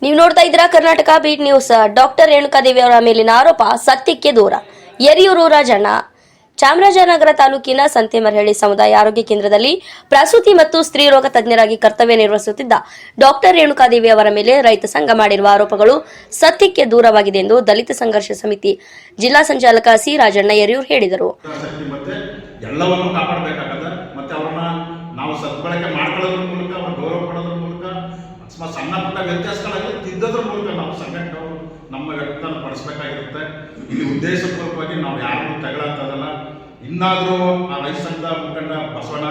ನೀವು ನೋಡ್ತಾ ಇದ್ದೀರಾ Karnataka beat news. Doctor Renukadevi ಅವರ ಮೇಲಿನ ಆರೋಪ ಸತ್ಯಕ್ಕೆ ದೂರ. ಯರಿಯೂರು ರಾಜಣ್ಣ. ಚಾಮರಾಜನಗರ ತಾಲೂಕಿನ ಸಂತೆಮರಹಳ್ಳಿ ಸಮುದಾಯ ಆರೋಗ್ಯ ಕೇಂದ್ರದಲ್ಲಿ ಪ್ರಸೂತಿ ಮತ್ತು ಸ್ತ್ರೀ ರೋಗ ತಜ್ಞರಾಗಿ ಕರ್ತವ್ಯ ನಿರ್ವಹಿಸುತ್ತಿದ್ದ ಡಾಕ್ಟರ್ ರೇಣುಕಾದೇವಿ ಅವರ ಮೇಲೆ ರೈತ ಸಂಘ ಮಾಡಿರುವ ಆರೋಪಗಳು ಸತ್ಯಕ್ಕೆ ದೂರವಾಗಿದೆ ಎಂದು ದಲಿತ ಸಂಘರ್ಷ ಸಮಿತಿ ಜಿಲ್ಲಾ ಸಂಚಾಲಕ ಸಿ ರಾಜಣ್ಣ ಯರಿಯೂರು ಹೇಳಿದರು. ಎಲ್ಲವನ್ನೂ ಕಾಪಾಡಬೇಕಾಗದ ಮತ್ತೆ ಅವರನ್ನ ನಾವು ಸದ್ಬಳಕೆ ಮಾಡ್ಕೊಳ್ಳೋದ್ರ ಮೂಲಕ ಅವ್ರ ಗೌರವ ಪಡೋದ್ರ ಮೂಲಕ ಸಣ್ಣ ಪುಟ್ಟ ವ್ಯತ್ಯಾಸಗಳಾಗಿ ತಿದ್ದೋದ್ರ ಮೂಲಕ ನಾವು ಸಂಘಟನೆಗಳು ನಮ್ಮ ವ್ಯಕ್ತನ ಪಡಿಸಬೇಕಾಗಿರುತ್ತೆ. ಇಲ್ಲಿ ಉದ್ದೇಶಪೂರ್ವಕವಾಗಿ ನಾವು ಯಾರನ್ನೂ ತಗೊಳ್ಳೋಂಥದ್ದಲ್ಲ. ಇನ್ನಾದರೂ ಆ ರೈತ ಸಂಘದ ಮುಖಂಡ ಬಸವಣ್ಣ,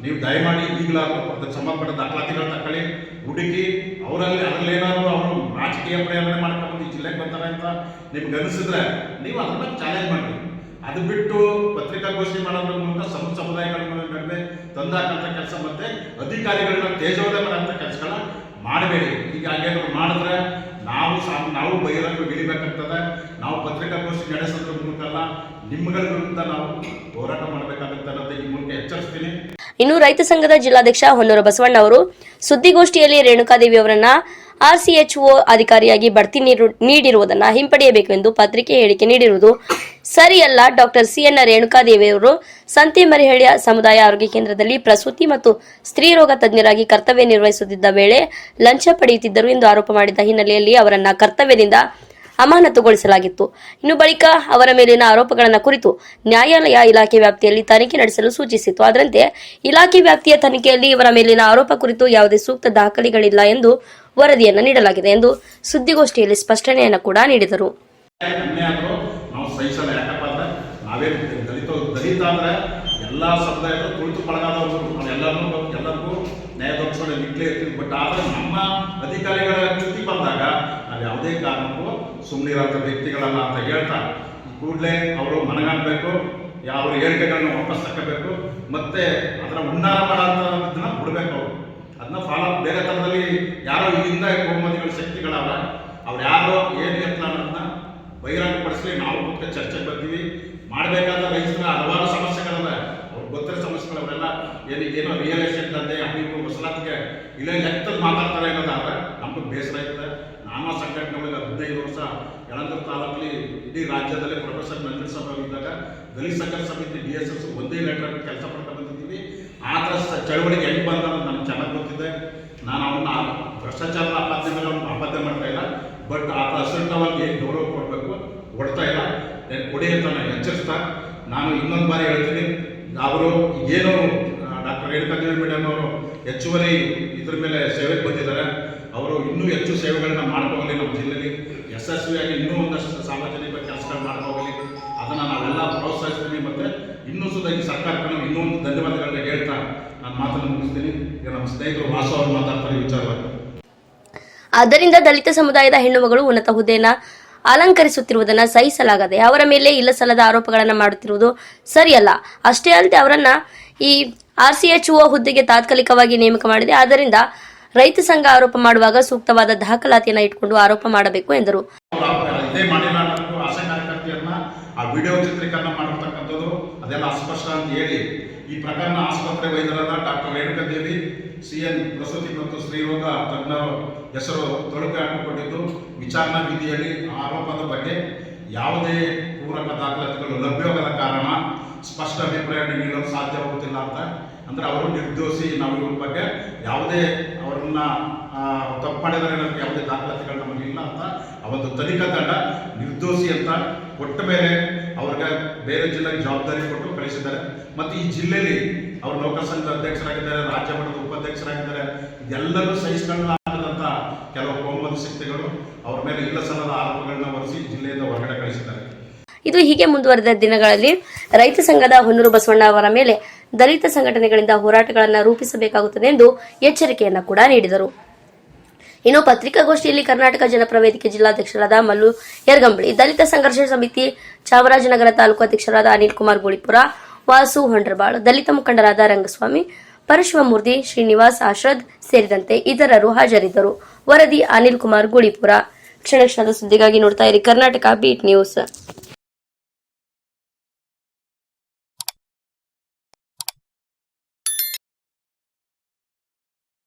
ನೀವು ದಯಮಾಡಿ ಈಗಲಾದರೂ ಸಂಬಂಧಪಟ್ಟ ದಾಖಲಾತಿಗಳು ತಗೊಳ್ಳಿ, ಹುಡುಕಿ ಅದರಲ್ಲಿ ಏನಾದರೂ ಅವರು ರಾಜಕೀಯ ಪ್ರೇರಣೆ ಮಾಡ್ಕೊಂಡು ಈ ಜಿಲ್ಲೆಗೆ ಬರ್ತಾರೆ ಅಂತ ನಿಮ್ಗೆ ಅನಿಸಿದ್ರೆ ನೀವು ಅದನ್ನ ಚಾಲೆಂಜ್ ಮಾಡಿ. ಅದು ಬಿಟ್ಟು ಪತ್ರಿಕಾಗೋಷ್ಠಿ ಮಾಡೋದ್ರ ಮೂಲಕ ಸಮುದಾಯಗಳ ನಡುವೆ ತಂದಾಕಂಥ ಕೆಲಸ ಮತ್ತೆ ಅಧಿಕಾರಿಗಳನ್ನ ತೇಜೋವಧೆ ಮಾಡೋಂಥ ಕೆಲಸಗಳನ್ನ ಮಾಡಬೇಡಿ. ಈಗ ಹಾಗೇನಾದ್ರು ಮಾಡಿದ್ರೆ ನಾವು ಬಹಿರಂಗ ಇಳಿಬೇಕಾಗ್ತದೆ. ನಾವು ಪತ್ರಿಕಾಗೋಷ್ಠಿ ನಡೆಸೋದ್ರ ಮೂಲಕ ಅಲ್ಲ, ನಿಮ್ಮಗಳ ವಿರುದ್ಧ ನಾವು ಹೋರಾಟ ಮಾಡಬೇಕಾಗುತ್ತೆ ಅನ್ನೋದು ಈ ಮೂಲಕ ಎಚ್ಚರಿಸ್ತೀನಿ. ಇನ್ನು ರೈತ ಸಂಘದ ಜಿಲ್ಲಾಧ್ಯಕ್ಷ ಹೊನ್ನೂರು ಬಸವಣ್ಣ ಅವರು ಸುದ್ದಿಗೋಷ್ಠಿಯಲ್ಲಿ ರೇಣುಕಾದೇವಿ ಅವರನ್ನ RCHO ಅಧಿಕಾರಿಯಾಗಿ ಬಡ್ತಿ ನೀಡಿರುವುದನ್ನು ಹಿಂಪಡೆಯಬೇಕು ಎಂದು ಪತ್ರಿಕೆ ಹೇಳಿಕೆ ನೀಡಿರುವುದು ಸರಿಯಲ್ಲ. ಡಾಕ್ಟರ್ CN ರೇಣುಕಾದೇವಿ ಅವರು ಸಂತೆಮರಹಳ್ಳಿಯ ಸಮುದಾಯ ಆರೋಗ್ಯ ಕೇಂದ್ರದಲ್ಲಿ ಪ್ರಸೂತಿ ಮತ್ತು ಸ್ತ್ರೀ ರೋಗ ತಜ್ಞರಾಗಿ ಕರ್ತವ್ಯ ನಿರ್ವಹಿಸುತ್ತಿದ್ದ ವೇಳೆ ಲಂಚ ಪಡೆಯುತ್ತಿದ್ದರು ಎಂದು ಆರೋಪ ಮಾಡಿದ ಹಿನ್ನೆಲೆಯಲ್ಲಿ ಅವರನ್ನ ಕರ್ತವ್ಯದಿಂದ ಅಮಾನತುಗೊಳಿಸಲಾಗಿತ್ತು. ಇನ್ನು ಬಳಿಕ ಅವರ ಮೇಲಿನ ಆರೋಪಗಳನ್ನು ಕುರಿತು ನ್ಯಾಯಾಲಯ ಇಲಾಖೆ ವ್ಯಾಪ್ತಿಯಲ್ಲಿ ತನಿಖೆ ನಡೆಸಲು ಸೂಚಿಸಿತ್ತು. ಅದರಂತೆ ಇಲಾಖೆ ವ್ಯಾಪ್ತಿಯ ತನಿಖೆಯಲ್ಲಿ ಇವರ ಮೇಲಿನ ಆರೋಪ ಕುರಿತು ಯಾವುದೇ ಸೂಕ್ತ ದಾಖಲೆಗಳಿಲ್ಲ ಎಂದು ವರದಿಯನ್ನು ನೀಡಲಾಗಿದೆ ಎಂದು ಸುದ್ದಿಗೋಷ್ಠಿಯಲ್ಲಿ ಸ್ಪಷ್ಟನೆಯನ್ನು ಕೂಡ ನೀಡಿದರು. ಎಲ್ಲ ಸಮುದಾಯದ ತುಳಿತು ಪಳಗಾದವರು ಎಲ್ಲರಿಗೂ ನ್ಯಾಯ ದೊರಕಿಸೋಣ ನಿಟ್ಲೇ ಇರ್ತೀವಿ. ಬಟ್ ಆದರೆ ನಮ್ಮ ಅಧಿಕಾರಿಗಳ ಕೃತಿ ಬಂದಾಗ ನಾವು ಯಾವುದೇ ಕಾರಣಕ್ಕೂ ಸುಮ್ಮನಿರೋಂಥ ವ್ಯಕ್ತಿಗಳಲ್ಲ ಅಂತ ಹೇಳ್ತಾ ಕೂಡಲೇ ಅವರು ಮನಗಾಣಬೇಕು, ಯಾವ ಹೇಳಿಕೆಗಳನ್ನ ವಾಪಸ್ ತಗೋಬೇಕು, ಮತ್ತೆ ಅದರ ಉನ್ನಾರ ಮಾಡೋಂಥದ್ದನ್ನ ಬಿಡಬೇಕು. ಅದನ್ನ ಫಾಲೋ ಬೇರೆ ಥರದಲ್ಲಿ ಯಾರೋ ಇಲ್ಲಿಂದ ಬಹುಮತಿಗಳ ಶಕ್ತಿಗಳವ ಅವ್ರು ಯಾರೋ ಏನು ಎತ್ತಲ ಅನ್ನೋದನ್ನ ಬಹಿರಂಗಪಡಿಸಲಿ. ನಾವು ಮತ್ತೆ ಚರ್ಚೆಗೆ ಬರ್ತೀವಿ. ಮಾಡಬೇಕಾದ ರೈತರ ಹಲವಾರು ಸಮಸ್ಯೆಗಳಲ್ಲ, ಅವ್ರಿಗೆ ಗೊತ್ತಿರೋ ಸಮಸ್ಯೆಗಳವರೆಲ್ಲ ಏನೋ ರಿಯಲ್ ಎಸ್ಟೇಟ್ ಅಂದೆ ಅಲ್ಲಿಗೂ ವಸಲಾತಿಗೆ ಇಲ್ಲೇ ಲೆಕ್ಕದಲ್ಲಿ ಮಾತಾಡ್ತಾರೆ ಅನ್ನೋದಾದ್ರೆ ನಮ್ಗೆ ಬೇಸರ ಇರುತ್ತೆ. ನಾನಾ ಸಂಘಟನೆಗಳಿಗೆ 15 ವರ್ಷ ಯಳಂದೂರು ತಾಲೂಕಲ್ಲಿ ಇಡೀ ರಾಜ್ಯದಲ್ಲಿ ಪ್ರೊಫೆಸರ್ ನಂಜನಸ್ವಾಮಿ ಇದ್ದಾಗ ದಲಿತ ಸಂಘರ್ಷ ಸಮಿತಿ DSS ಒಂದೇ ಲೆಟರ್ ಕೆಲಸ ಪಡ್ತಾ ಬಂದಿದ್ದೀವಿ. ಆ ಥರ ಚಳವಳಿಗೆ ಹೆಂಗೆ ಬಂದ ನನಗೆ ಚೆನ್ನಾಗಿ ಗೊತ್ತಿದೆ. ನಾನು ಅವನ್ನ ಭ್ರಷ್ಟಾಚಾರದ ಅಪಾದ್ಯ ಮೇಲೆ ಅವ್ನು ಅಪಾದ್ಯ ಮಾಡ್ತಾ ಇಲ್ಲ. ಬಟ್ ಆ ಅಸಂಟವಾಗಿ ಗೌರವ ಕೊಡಬೇಕು, ಕೊಡ್ತಾ ಇಲ್ಲ, ಕೊಡಿ ಅಂತ ನಾನು ಎಚ್ಚರಿಸ್ತಾ ನಾನು ಇನ್ನೊಂದು ಬಾರಿ ಹೇಳ್ತೀನಿ. ಅವರು ಏನು ಡಾಕ್ಟರ್ ರೇಣುಕಾದೇವಿ ಮೇಡಮ್ ಅವರು ಹೆಚ್ಚುವರಿ ಇದ್ರ ಮೇಲೆ ಸೇವೆಗೆ ಬಂದಿದ್ದಾರೆ. ಅವರು ಇನ್ನೂ ಹೆಚ್ಚು ಸೇವೆಗಳನ್ನ ಮಾಡ್ಕೋಗಲಿ, ನಮ್ಮ ಜಿಲ್ಲೆಯಲ್ಲಿ ಯಶಸ್ವಿಯಾಗಿ ಇನ್ನೂ ಒಂದಷ್ಟು ಸಾರ್ವಜನಿಕ ಕೆಲಸಗಳು ಮಾಡ್ಕೋಗಲಿ, ಅದನ್ನು ನಾವೆಲ್ಲ ಪ್ರೋತ್ಸಾಹಿಸ್ತೀನಿ. ಮತ್ತು ಇನ್ನೂ ಸುದ ಈ ಸರ್ಕಾರಕ್ಕೆ ನಾವು ಇನ್ನೂ ಒಂದು ಧನ್ಯವಾದಗಳನ್ನ ಹೇಳ್ತಾ ನಾನು ಮಾತನ್ನು ಮುಗಿಸ್ತೀನಿ. ಈಗ ನಮ್ಮ ಸ್ನೇಹಿತರು ವಾಸು ಅವರು ಮಾತಾಡ್ತಾರೆ ವಿಚಾರವಾಗಿ. ಆದ್ದರಿಂದ ದಲಿತ ಸಮುದಾಯದ ಹೆಣ್ಣುಮಗಳು ಉನ್ನತ ಹುದ್ದೆಯನ್ನು ಅಲಂಕರಿಸುತ್ತಿರುವುದನ್ನು ಸಹಿಸಲಾಗದೆ ಅವರ ಮೇಲೆ ಇಲ್ಲಸಲ್ಲದ ಆರೋಪಗಳನ್ನು ಮಾಡುತ್ತಿರುವುದು ಸರಿಯಲ್ಲ. ಅಷ್ಟೇ ಅಲ್ಲದೆ ಅವರನ್ನ ಈ RCHO ಹುದ್ದೆಗೆ ತಾತ್ಕಾಲಿಕವಾಗಿ ನೇಮಕ ಮಾಡಿದೆ. ಆದ್ದರಿಂದ ರೈತ ಸಂಘ ಆರೋಪ ಮಾಡುವಾಗ ಸೂಕ್ತವಾದ ದಾಖಲಾತಿಯನ್ನು ಇಟ್ಕೊಂಡು ಆರೋಪ ಮಾಡಬೇಕು ಎಂದರು. ಆ ವಿಡಿಯೋ ಚಿತ್ರೀಕರಣ ಮಾಡಿರ್ತಕ್ಕಂಥದ್ದು ಅದೆಲ್ಲ ಅಸ್ಪಷ್ಟ ಅಂತ ಹೇಳಿ ಈ ಪ್ರಕರಣ ಆಸ್ಪತ್ರೆ ವೈದ್ಯರಾದ ಡಾಕ್ಟರ್ ರೇಣುಕಾದೇವಿ CN ಪ್ರಸೂತಿ ಮತ್ತು ಸ್ತ್ರೀರೋಗ ತಜ್ಞರ ಹೆಸರು ತೊಳಕೆ ಹಾಕಿಕೊಂಡಿದ್ದು ವಿಚಾರಣಾ ವಿಧಿಯಲ್ಲಿ ಆರೋಪದ ಬಗ್ಗೆ ಯಾವುದೇ ಪೂರಕ ದಾಖಲಾತಿಗಳು ಲಭ್ಯವಾಗದ ಕಾರಣ ಸ್ಪಷ್ಟ ಅಭಿಪ್ರಾಯ ನೀಡಲು ಸಾಧ್ಯವಾಗುತ್ತಿಲ್ಲ ಅಂತ. ಅಂದರೆ ಅವರು ನಿರ್ದೋಷಿ, ನಾವು ಇವ್ರ ಬಗ್ಗೆ ಯಾವುದೇ ಅವರನ್ನ ತಪ್ಪು ಮಾಡಿದರೆ ಯಾವುದೇ ದಾಖಲಾತಿಗಳು ನಮಗಿಲ್ಲ ಅಂತ ಅವತ್ತು ತನಿಖಾ ತಂಡ ನಿರ್ದೋಷಿ ಅಂತ ಕೊಟ್ಟ ಮೇಲೆ ಅವ್ರಿಗೆ ಬೇರೆ ಜಿಲ್ಲೆಗೆ ಜವಾಬ್ದಾರಿ ಕೊಟ್ಟು ಕಳಿಸಿದ್ದಾರೆ. ಮತ್ತು ಈ ಜಿಲ್ಲೆಯಲ್ಲಿ ಅವರು ಲೋಕ ಸಂಘದ ಅಧ್ಯಕ್ಷರಾಗಿದ್ದಾರೆ, ರಾಜ್ಯ ಮಟ್ಟದ ಉಪಾಧ್ಯಕ್ಷರಾಗಿದ್ದಾರೆ. ಇದೆಲ್ಲರೂ ಸಹಿಸಿಕೊಳ್ಳಲಾಗದಂಥ ಕೆಲವು ಬಹುಮತ ಶಕ್ತಿಗಳು ಅವರ ಮೇಲೆ ಇಲ್ಲಸಲ್ಲದ ಆರೋಪಗಳನ್ನ ಹೊರಿಸಿ ಜಿಲ್ಲೆಯಿಂದ ಹೊರಗಡೆ ಕಳಿಸಿದ್ದಾರೆ. ಇದು ಹೀಗೆ ಮುಂದುವರೆದ ದಿನಗಳಲ್ಲಿ ರೈತ ಸಂಘದ ಹೊನ್ನೂರು ಬಸವಣ್ಣ ಅವರ ಮೇಲೆ ದಲಿತ ಸಂಘಟನೆಗಳಿಂದ ಹೋರಾಟಗಳನ್ನು ರೂಪಿಸಬೇಕಾಗುತ್ತದೆ ಎಂದು ಎಚ್ಚರಿಕೆಯನ್ನು ಕೂಡ ನೀಡಿದರು. ಇನ್ನು ಪತ್ರಿಕಾಗೋಷ್ಠಿಯಲ್ಲಿ ಕರ್ನಾಟಕ ಜನಪರ ವೇದಿಕೆ ಜಿಲ್ಲಾಧ್ಯಕ್ಷರಾದ ಮಲ್ಲು ಯರ್ಗಂಬಳಿ, ದಲಿತ ಸಂಘರ್ಷ ಸಮಿತಿ ಚಾಮರಾಜನಗರ ತಾಲೂಕು ಅಧ್ಯಕ್ಷರಾದ ಅನಿಲ್ ಕುಮಾರ್ ಗುಳಿಪುರ, ವಾಸು ಹೊಂಡ್ರಬಾಳ್, ದಲಿತ ಮುಖಂಡರಾದ ರಂಗಸ್ವಾಮಿ, ಪರಶಿವಮೂರ್ತಿ, ಶ್ರೀನಿವಾಸ್ ಆಶ್ರದ್ ಸೇರಿದಂತೆ ಇತರರು ಹಾಜರಿದ್ದರು. ವರದಿ ಅನಿಲ್ ಕುಮಾರ್ ಗುಳಿಪುರ. ಕ್ಷಣ ಕ್ಷಣದ ಸುದ್ದಿಗಾಗಿ ನೋಡ್ತಾ ಇರಿ ಕರ್ನಾಟಕ ಬೀಟ್ ನ್ಯೂಸ್.